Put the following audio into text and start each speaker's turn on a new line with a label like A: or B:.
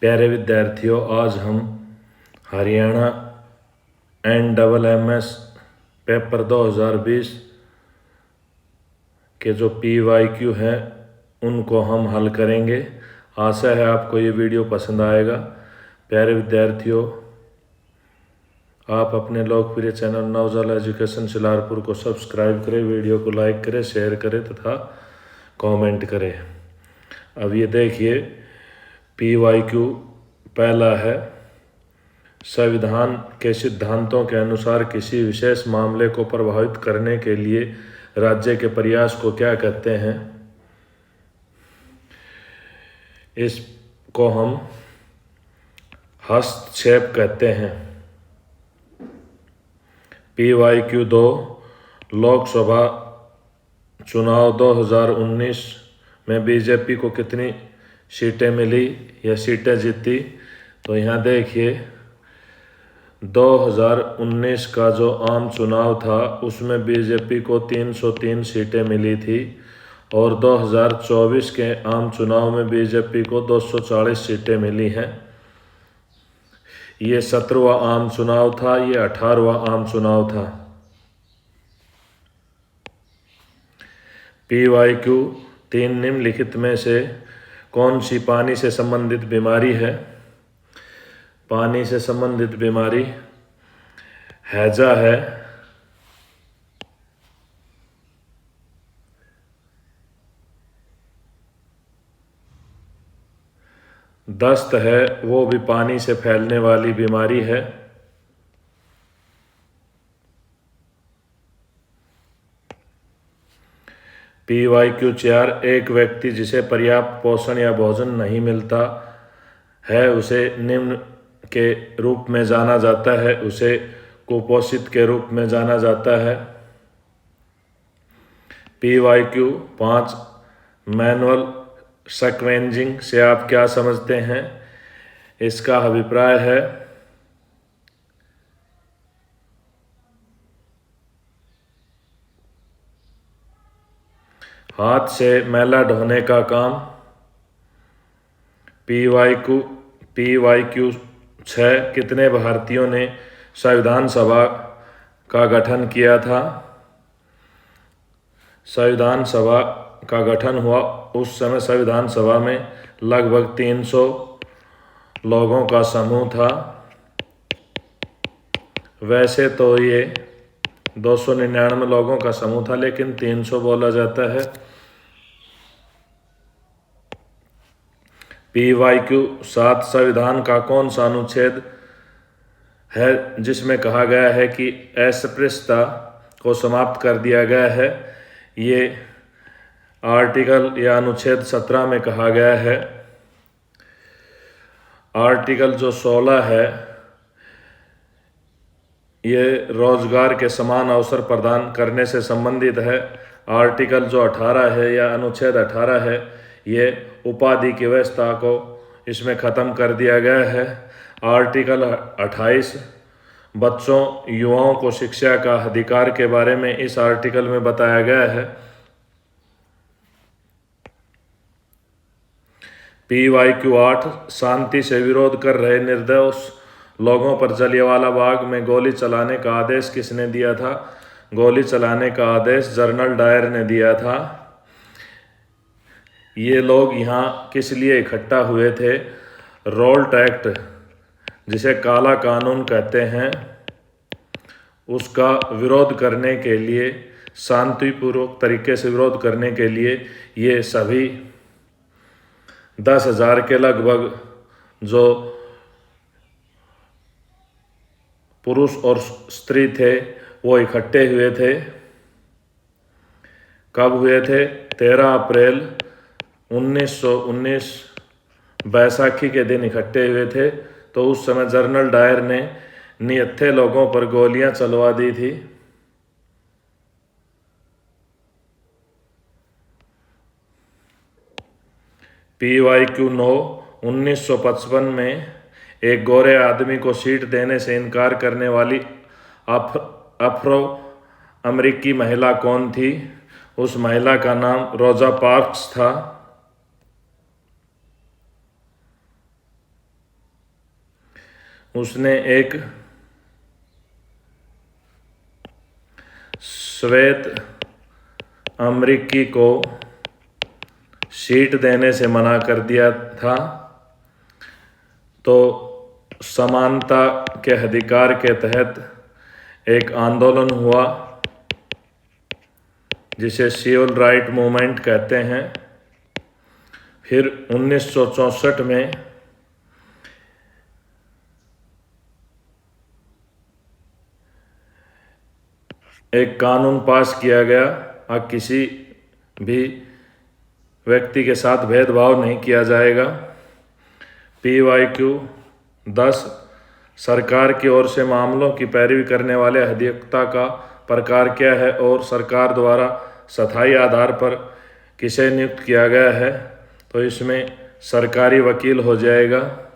A: प्यारे विद्यार्थियों, आज हम हरियाणा NMS पेपर 2020 के जो PYQ हैं उनको हम हल करेंगे। आशा है आपको ये वीडियो पसंद आएगा। प्यारे विद्यार्थियों, आप अपने लोकप्रिय चैनल नवजाला एजुकेशन शिलारपुर को सब्सक्राइब करें, वीडियो को लाइक करें, शेयर करें तथा कमेंट करें। अब ये देखिए, PYQ पहला है, संविधान के सिद्धांतों के अनुसार किसी विशेष मामले को प्रभावित करने के लिए राज्य के प्रयास को क्या कहते हैं। इसको हम हस्तक्षेप कहते हैं। PYQ 2, लोकसभा चुनाव 2019 में बीजेपी को कितनी सीटें मिली या सीटें जीती। तो यहाँ देखिए, 2019 का जो आम चुनाव था उसमें बीजेपी को 303 सीटें मिली थी और 2024 के आम चुनाव में बीजेपी को 240 सीटें मिली हैं। ये 17वां आम चुनाव था, ये 18वां आम चुनाव था। PYQ 3, निम्नलिखित में से कौन सी पानी से संबंधित बीमारी है। पानी से संबंधित बीमारी हैजा है, दस्त है, वो भी पानी से फैलने वाली बीमारी है। PYQ 4, एक व्यक्ति जिसे पर्याप्त पोषण या भोजन नहीं मिलता है उसे निम्न के रूप में जाना जाता है, उसे कुपोषित के रूप में जाना जाता है। PYQ 5, मैनुअल स्क्वेंजिंग से आप क्या समझते हैं। इसका अभिप्राय है हाथ से मैला ढोने का काम। PYQ 6, कितने भारतीयों ने संविधान सभा का गठन किया था। संविधान सभा का गठन हुआ उस समय संविधान सभा में लगभग 300 लोगों का समूह था। वैसे तो ये 299 लोगों का समूह था, लेकिन 300 बोला जाता है। PYQ 7, संविधान का कौन सा अनुच्छेद है जिसमें कहा गया है कि अस्पृश्यता को समाप्त कर दिया गया है। ये आर्टिकल या अनुच्छेद 17 में कहा गया है। आर्टिकल जो 16 है ये रोजगार के समान अवसर प्रदान करने से संबंधित है। आर्टिकल जो 18 है या अनुच्छेद 18 है ये उपाधि की व्यवस्था को इसमें ख़त्म कर दिया गया है। आर्टिकल 28, बच्चों युवाओं को शिक्षा का अधिकार के बारे में इस आर्टिकल में बताया गया है। PYQ 8, शांति से विरोध कर रहे निर्दोष लोगों पर जलियांवाला बाग में गोली चलाने का आदेश किसने दिया था। गोली चलाने का आदेश जनरल डायर ने दिया था। ये लोग यहाँ किस लिए इकट्ठा हुए थे। रोल्ट एक्ट, जिसे काला कानून कहते हैं, उसका विरोध करने के लिए, शांतिपूर्वक तरीके से विरोध करने के लिए ये सभी 10,000 के लगभग जो पुरुष और स्त्री थे वो इकट्ठे हुए थे। कब हुए थे। 13 अप्रैल 1919 बैसाखी के दिन इकट्ठे हुए थे। तो उस समय जनरल डायर ने निहत्थे लोगों पर गोलियां चलवा दी थी। PYQ 9, 1955 में एक गोरे आदमी को सीट देने से इनकार करने वाली अफ्रो अमेरिकी महिला कौन थी। उस महिला का नाम रोजा पार्क्स था। उसने एक श्वेत अमेरिकी को सीट देने से मना कर दिया था, तो समानता के अधिकार के तहत एक आंदोलन हुआ जिसे सिविल राइट मूवमेंट कहते हैं। फिर 1964 में एक कानून पास किया गया, अब किसी भी व्यक्ति के साथ भेदभाव नहीं किया जाएगा। PYQ 10 सरकार की ओर से मामलों की पैरवी करने वाले अधिवक्ता का प्रकार क्या है और सरकार द्वारा स्थायी आधार पर किसे नियुक्त किया गया है, तो इसमें सरकारी वकील हो जाएगा।